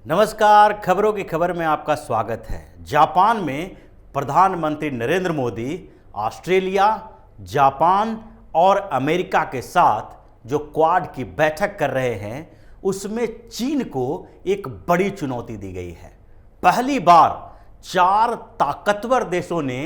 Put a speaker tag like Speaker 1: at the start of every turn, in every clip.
Speaker 1: नमस्कार, खबरों की खबर में आपका स्वागत है। जापान में प्रधानमंत्री नरेंद्र मोदी ऑस्ट्रेलिया, जापान और अमेरिका के साथ जो क्वाड की बैठक कर रहे हैं, उसमें चीन को एक बड़ी चुनौती दी गई है। पहली बार 4 ताकतवर देशों ने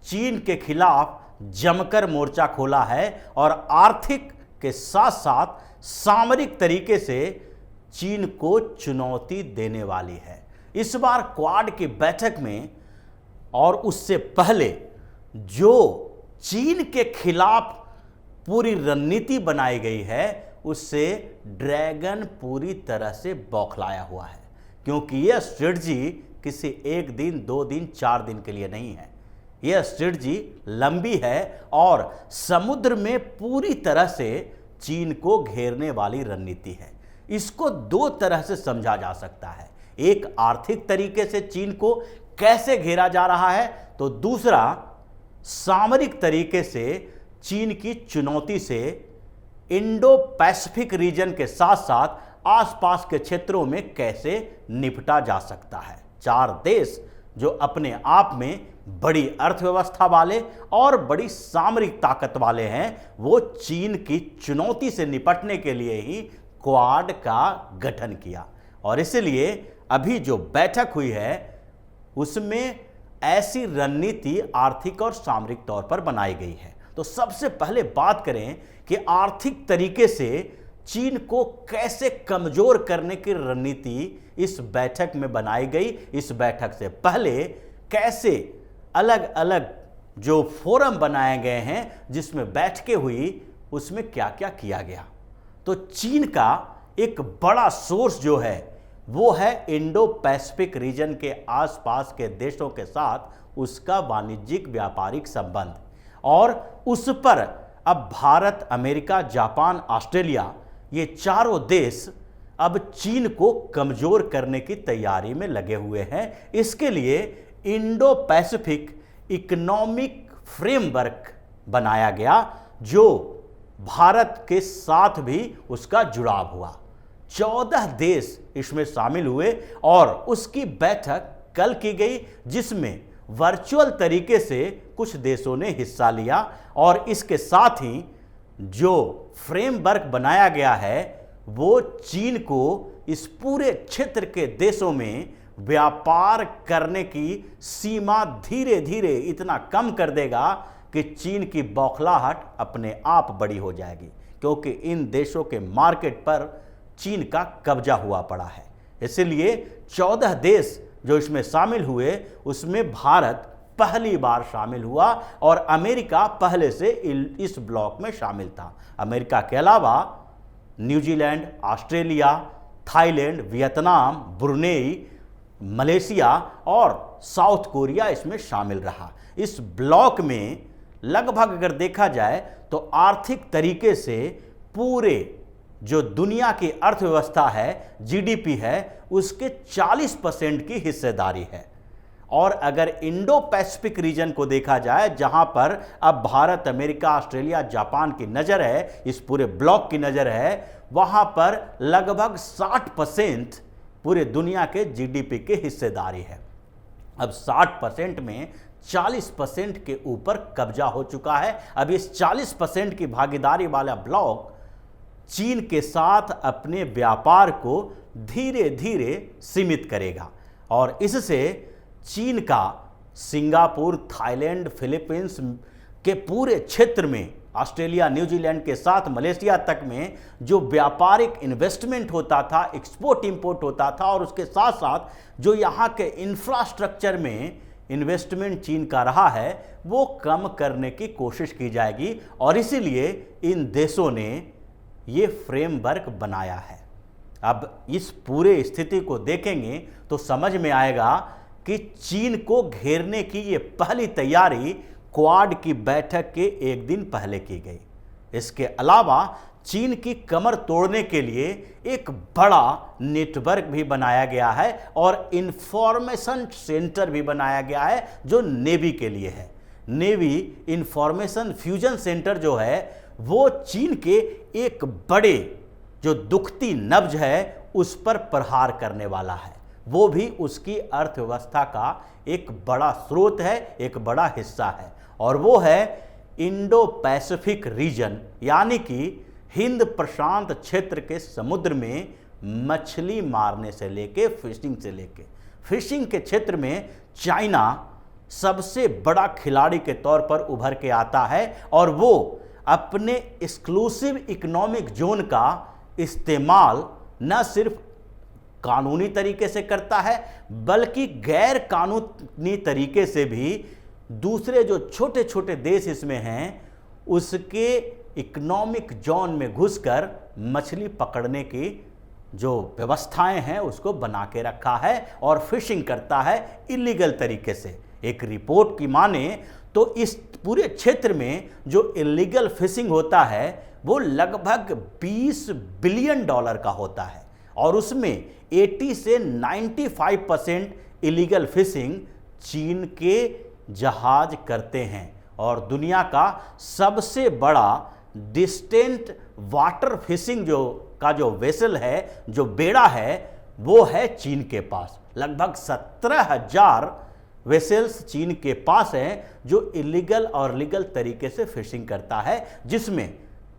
Speaker 1: चीन के खिलाफ जमकर मोर्चा खोला है और आर्थिक के साथ साथ सामरिक तरीके से चीन को चुनौती देने वाली है। इस बार क्वाड की बैठक में और उससे पहले जो चीन के खिलाफ पूरी रणनीति बनाई गई है, उससे ड्रैगन पूरी तरह से बौखलाया हुआ है, क्योंकि यह स्ट्रेटजी किसी 1 दिन 2 दिन 4 दिन के लिए नहीं है। यह स्ट्रेटजी लंबी है और समुद्र में पूरी तरह से चीन को घेरने वाली रणनीति है। इसको 2 तरह से समझा जा सकता है। एक, आर्थिक तरीके से चीन को कैसे घेरा जा रहा है, तो दूसरा, सामरिक तरीके से चीन की चुनौती से इंडो पैसिफिक रीजन के साथ साथ आसपास के क्षेत्रों में कैसे निपटा जा सकता है। 4 देश जो अपने आप में बड़ी अर्थव्यवस्था वाले और बड़ी सामरिक ताकत वाले हैं, वो चीन की चुनौती से निपटने के लिए ही क्वाड का गठन किया। और इसलिए अभी जो बैठक हुई है, उसमें ऐसी रणनीति आर्थिक और सामरिक तौर पर बनाई गई है। तो सबसे पहले बात करें कि आर्थिक तरीके से चीन को कैसे कमजोर करने की रणनीति इस बैठक में बनाई गई। इस बैठक से पहले कैसे अलग अलग जो फोरम बनाए गए हैं, जिसमें बैठकें हुई, उसमें क्या क्या किया गया। तो चीन का एक बड़ा सोर्स जो है, वो है इंडो पैसिफिक रीजन के आसपास के देशों के साथ उसका वाणिज्यिक व्यापारिक संबंध, और उस पर अब भारत, अमेरिका, जापान, ऑस्ट्रेलिया, ये चारों देश अब चीन को कमजोर करने की तैयारी में लगे हुए हैं। इसके लिए इंडो पैसिफिक इकोनॉमिक फ्रेमवर्क बनाया गया, जो भारत के साथ भी उसका जुड़ाव हुआ। 14 देश इसमें शामिल हुए और उसकी बैठक कल की गई, जिसमें वर्चुअल तरीके से कुछ देशों ने हिस्सा लिया। और इसके साथ ही जो फ्रेमवर्क बनाया गया है, वो चीन को इस पूरे क्षेत्र के देशों में व्यापार करने की सीमा धीरे धीरे इतना कम कर देगा कि चीन की बौखलाहट अपने आप बड़ी हो जाएगी, क्योंकि इन देशों के मार्केट पर चीन का कब्जा हुआ पड़ा है। इसलिए 14 देश जो इसमें शामिल हुए, उसमें भारत पहली बार शामिल हुआ और अमेरिका पहले से इस ब्लॉक में शामिल था। अमेरिका के अलावा New Zealand, Australia, Thailand, Vietnam, Brunei, Malaysia और साउथ कोरिया इसमें शामिल रहा। इस ब्लॉक में लगभग अगर देखा जाए तो आर्थिक तरीके से पूरे जो दुनिया की अर्थव्यवस्था है, जीडीपी है, उसके 40% की हिस्सेदारी है। और अगर इंडो पैसिफिक रीजन को देखा जाए, जहां पर अब भारत, अमेरिका, ऑस्ट्रेलिया, जापान की नज़र है, इस पूरे ब्लॉक की नज़र है, वहां पर लगभग 60% पूरे दुनिया के जीडीपी के हिस्सेदारी है। अब 60% में 40% के ऊपर कब्जा हो चुका है। अब इस 40% की भागीदारी वाला ब्लॉक चीन के साथ अपने व्यापार को धीरे धीरे सीमित करेगा और इससे चीन का सिंगापुर, थाईलैंड, फिलीपींस के पूरे क्षेत्र में, ऑस्ट्रेलिया, न्यूजीलैंड के साथ मलेशिया तक में जो व्यापारिक इन्वेस्टमेंट होता था, एक्सपोर्ट इंपोर्ट होता था, और उसके साथ साथ जो यहाँ के इंफ्रास्ट्रक्चर में इन्वेस्टमेंट चीन का रहा है, वो कम करने की कोशिश की जाएगी। और इसीलिए इन देशों ने ये फ्रेमवर्क बनाया है। अब इस पूरे स्थिति को देखेंगे तो समझ में आएगा कि चीन को घेरने की ये पहली तैयारी क्वाड की बैठक के 1 दिन पहले की गई। इसके अलावा चीन की कमर तोड़ने के लिए एक बड़ा नेटवर्क भी बनाया गया है और इंफॉर्मेशन सेंटर भी बनाया गया है, जो नेवी के लिए है। नेवी इंफॉर्मेशन फ्यूजन सेंटर जो है, वो चीन के एक बड़े जो दुखती नब्ज है, उस पर प्रहार करने वाला है। वो भी उसकी अर्थव्यवस्था का एक बड़ा स्रोत है, एक बड़ा हिस्सा है, और वो है इंडो पैसिफिक रीजन, यानी कि हिंद प्रशांत क्षेत्र के समुद्र में मछली मारने से लेके फिशिंग के क्षेत्र में चाइना सबसे बड़ा खिलाड़ी के तौर पर उभर के आता है, और वो अपने एक्सक्लूसिव इकोनॉमिक जोन का इस्तेमाल न सिर्फ कानूनी तरीके से करता है बल्कि गैर कानूनी तरीके से भी दूसरे जो छोटे छोटे देश इसमें हैं उसके इकोनॉमिक जोन में घुसकर मछली पकड़ने की जो व्यवस्थाएं हैं उसको बना के रखा है और फिशिंग करता है इलीगल तरीके से। एक रिपोर्ट की माने तो इस पूरे क्षेत्र में जो इलीगल फिशिंग होता है वो लगभग $20 बिलियन का होता है, और उसमें 80 से 95% इलीगल फिशिंग चीन के जहाज करते हैं, और दुनिया का सबसे बड़ा डिस्टेंट वाटर फिशिंग जो वेसल है, जो बेड़ा है, वो है चीन के पास। लगभग 17,000 वेसल्स चीन के पास हैं जो इलीगल और लीगल तरीके से फिशिंग करता है, जिसमें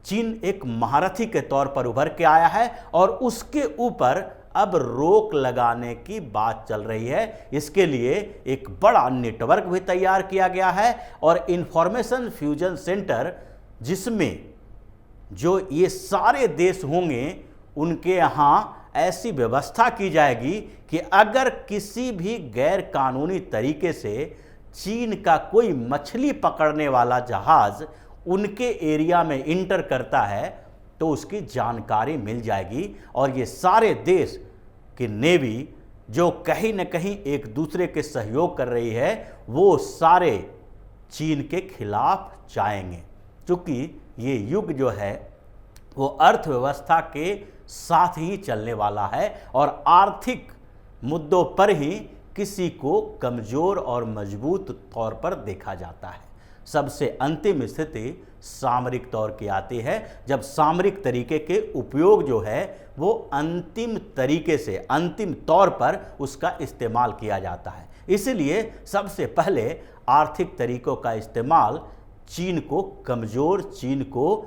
Speaker 1: चीन एक महारथी के तौर पर उभर के आया है, और उसके ऊपर अब रोक लगाने की बात चल रही है। इसके लिए एक बड़ा नेटवर्क भी तैयार किया गया है, और इंफॉर्मेशन फ्यूजन सेंटर, जिसमें जो ये सारे देश होंगे उनके यहाँ ऐसी व्यवस्था की जाएगी कि अगर किसी भी गैर कानूनी तरीके से चीन का कोई मछली पकड़ने वाला जहाज उनके एरिया में इंटर करता है तो उसकी जानकारी मिल जाएगी, और ये सारे देश की नेवी जो कहीं न कहीं एक दूसरे के सहयोग कर रही है वो सारे चीन के खिलाफ जाएंगे, क्योंकि ये युग जो है वो अर्थव्यवस्था के साथ ही चलने वाला है, और आर्थिक मुद्दों पर ही किसी को कमज़ोर और मजबूत तौर पर देखा जाता है। सबसे अंतिम स्थिति सामरिक तौर की आती है, जब सामरिक तरीके के उपयोग जो है वो अंतिम तरीके से, अंतिम तौर पर उसका इस्तेमाल किया जाता है। इसलिए सबसे पहले आर्थिक तरीकों का इस्तेमाल चीन को कमज़ोर, चीन को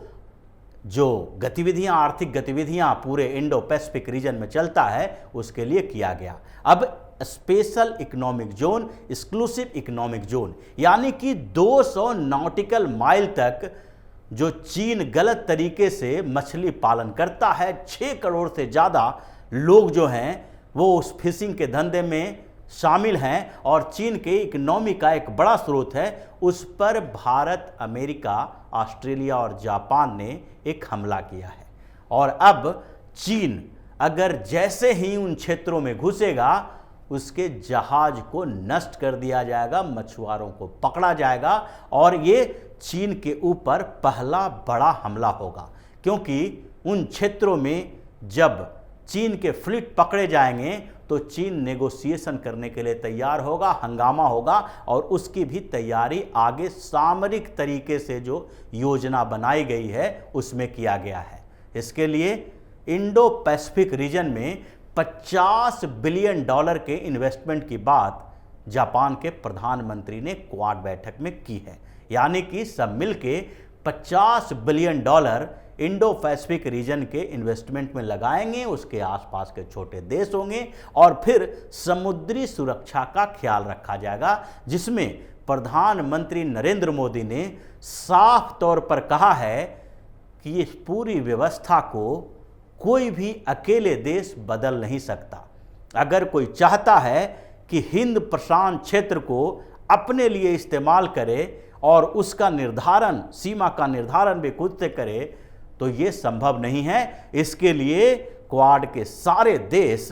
Speaker 1: जो गतिविधियां, आर्थिक गतिविधियां पूरे इंडो पैसिफिक रीजन में चलता है उसके लिए किया गया। अब special economic zone, exclusive economic zone, यानी कि 200 नॉटिकल माइल तक जो चीन गलत तरीके से मछली पालन करता है, 6 करोड़ से ज़्यादा लोग जो हैं वो उस फिशिंग के धंधे में शामिल हैं, और चीन के इकोनॉमी का एक बड़ा स्रोत है, उस पर भारत, अमेरिका, ऑस्ट्रेलिया और जापान ने एक हमला किया है। और अब चीन अगर जैसे ही उन क्षेत्रों में घुसेगा उसके जहाज को नष्ट कर दिया जाएगा, मछुआरों को पकड़ा जाएगा, और ये चीन के ऊपर पहला बड़ा हमला होगा, क्योंकि उन क्षेत्रों में जब चीन के फ्लीट पकड़े जाएंगे तो चीन नेगोशिएशन करने के लिए तैयार होगा, हंगामा होगा, और उसकी भी तैयारी आगे सामरिक तरीके से जो योजना बनाई गई है उसमें किया गया है। इसके लिए इंडो पैसिफिक रीजन में $50 बिलियन के इन्वेस्टमेंट की बात जापान के प्रधानमंत्री ने क्वाड बैठक में की है, यानी कि सब मिलके $50 बिलियन इंडो पैसिफिक रीजन के इन्वेस्टमेंट में लगाएंगे। उसके आसपास के छोटे देश होंगे, और फिर समुद्री सुरक्षा का ख्याल रखा जाएगा, जिसमें प्रधानमंत्री नरेंद्र मोदी ने साफ तौर पर कहा है कि इस पूरी व्यवस्था को कोई भी अकेले देश बदल नहीं सकता। अगर कोई चाहता है कि हिंद प्रशांत क्षेत्र को अपने लिए इस्तेमाल करे और उसका निर्धारण, सीमा का निर्धारण भी खुद से करे, तो ये संभव नहीं है। इसके लिए क्वाड के सारे देश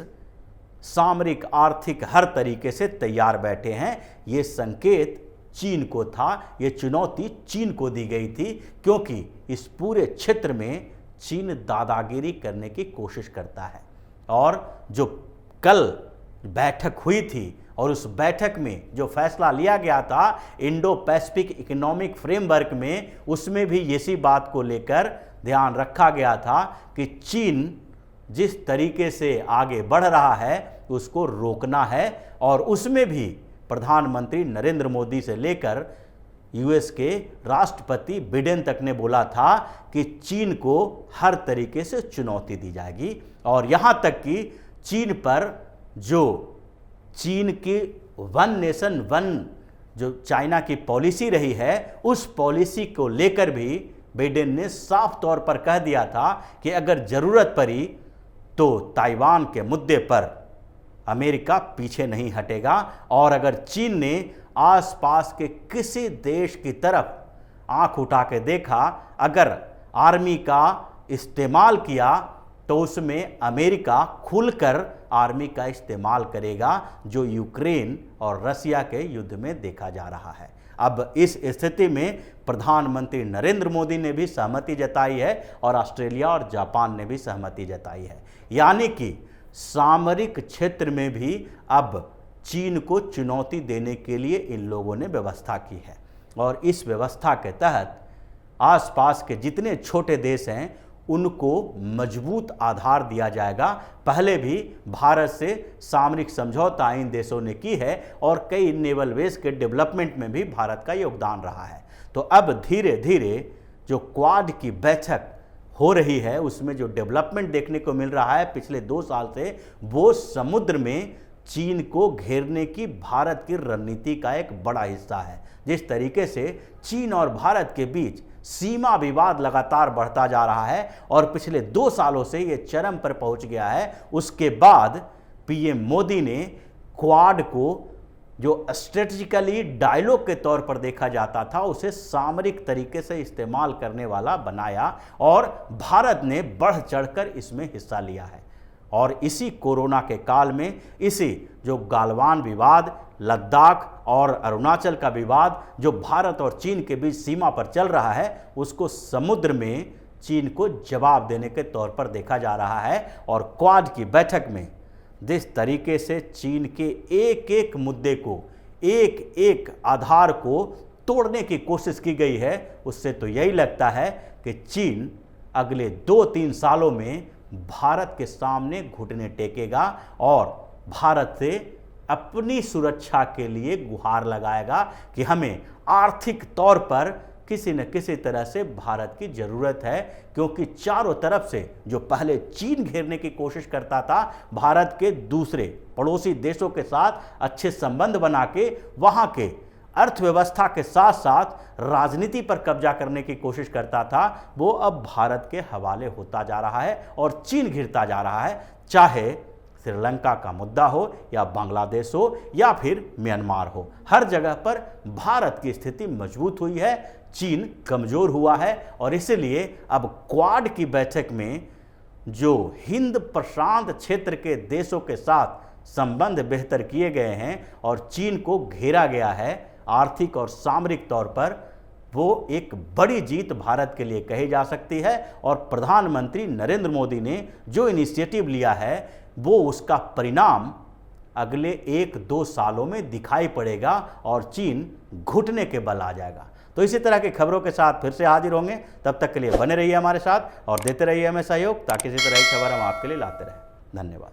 Speaker 1: सामरिक, आर्थिक हर तरीके से तैयार बैठे हैं। ये संकेत चीन को था, ये चुनौती चीन को दी गई थी, क्योंकि इस पूरे क्षेत्र में चीन दादागिरी करने की कोशिश करता है। और जो कल बैठक हुई थी और उस बैठक में जो फैसला लिया गया था इंडो पैसिफिक इकोनॉमिक फ्रेमवर्क में, उसमें भी इसी बात को लेकर ध्यान रखा गया था कि चीन जिस तरीके से आगे बढ़ रहा है उसको रोकना है। और उसमें भी प्रधानमंत्री नरेंद्र मोदी से लेकर यूएस के राष्ट्रपति बिडेन तक ने बोला था कि चीन को हर तरीके से चुनौती दी जाएगी। और यहाँ तक कि चीन पर जो चीन की वन नेशन वन जो चाइना की पॉलिसी रही है, उस पॉलिसी को लेकर भी बिडेन ने साफ तौर पर कह दिया था कि अगर ज़रूरत पड़ी तो ताइवान के मुद्दे पर अमेरिका पीछे नहीं हटेगा। और अगर चीन ने आसपास के किसी देश की तरफ आंख उठा के देखा, अगर आर्मी का इस्तेमाल किया, तो उसमें अमेरिका खुलकर आर्मी का इस्तेमाल करेगा, जो यूक्रेन और रसिया के युद्ध में देखा जा रहा है। अब इस स्थिति में प्रधानमंत्री नरेंद्र मोदी ने भी सहमति जताई है और ऑस्ट्रेलिया और जापान ने भी सहमति जताई है। यानी कि सामरिक क्षेत्र में भी अब चीन को चुनौती देने के लिए इन लोगों ने व्यवस्था की है। और इस व्यवस्था के तहत आसपास के जितने छोटे देश हैं उनको मजबूत आधार दिया जाएगा। पहले भी भारत से सामरिक समझौता इन देशों ने की है और कई नेवल बेस के डेवलपमेंट में भी भारत का योगदान रहा है। तो अब धीरे धीरे जो क्वाड की बैठक हो रही है, उसमें जो डेवलपमेंट देखने को मिल रहा है पिछले 2 साल से, वो समुद्र में चीन को घेरने की भारत की रणनीति का एक बड़ा हिस्सा है। जिस तरीके से चीन और भारत के बीच सीमा विवाद लगातार बढ़ता जा रहा है और पिछले 2 सालों से ये चरम पर पहुंच गया है, उसके बाद पीएम मोदी ने क्वाड को जो स्ट्रेटेजिकली डायलॉग के तौर पर देखा जाता था, उसे सामरिक तरीके से इस्तेमाल करने वाला बनाया और भारत ने बढ़ चढ़कर इसमें हिस्सा लिया है। और इसी कोरोना के काल में इसी जो गालवान विवाद, लद्दाख और अरुणाचल का विवाद जो भारत और चीन के बीच सीमा पर चल रहा है, उसको समुद्र में चीन को जवाब देने के तौर पर देखा जा रहा है। और क्वाड की बैठक में जिस तरीके से चीन के एक एक मुद्दे को, एक एक आधार को तोड़ने की कोशिश की गई है, उससे तो यही लगता है कि चीन अगले 2-3 सालों में भारत के सामने घुटने टेकेगा और भारत से अपनी सुरक्षा के लिए गुहार लगाएगा कि हमें आर्थिक तौर पर किसी न किसी तरह से भारत की ज़रूरत है। क्योंकि चारों तरफ से जो पहले चीन घेरने की कोशिश करता था, भारत के दूसरे पड़ोसी देशों के साथ अच्छे संबंध बना के वहाँ के अर्थव्यवस्था के साथ साथ राजनीति पर कब्जा करने की कोशिश करता था, वो अब भारत के हवाले होता जा रहा है और चीन घिरता जा रहा है। चाहे श्रीलंका का मुद्दा हो या बांग्लादेश हो या फिर म्यांमार हो, हर जगह पर भारत की स्थिति मजबूत हुई है, चीन कमज़ोर हुआ है। और इसलिए अब क्वाड की बैठक में जो हिंद प्रशांत क्षेत्र के देशों के साथ संबंध बेहतर किए गए हैं और चीन को घेरा गया है आर्थिक और सामरिक तौर पर, वो एक बड़ी जीत भारत के लिए कही जा सकती है। और प्रधानमंत्री नरेंद्र मोदी ने जो इनिशिएटिव लिया है, वो उसका परिणाम अगले 1-2 सालों में दिखाई पड़ेगा और चीन घुटने के बल आ जाएगा। तो इसी तरह की खबरों के साथ फिर से हाजिर होंगे। तब तक के लिए बने रहिए हमारे साथ और देते रहिए हमें सहयोग, ताकि इसी तरह की खबर हम आपके लिए लाते रहें। धन्यवाद।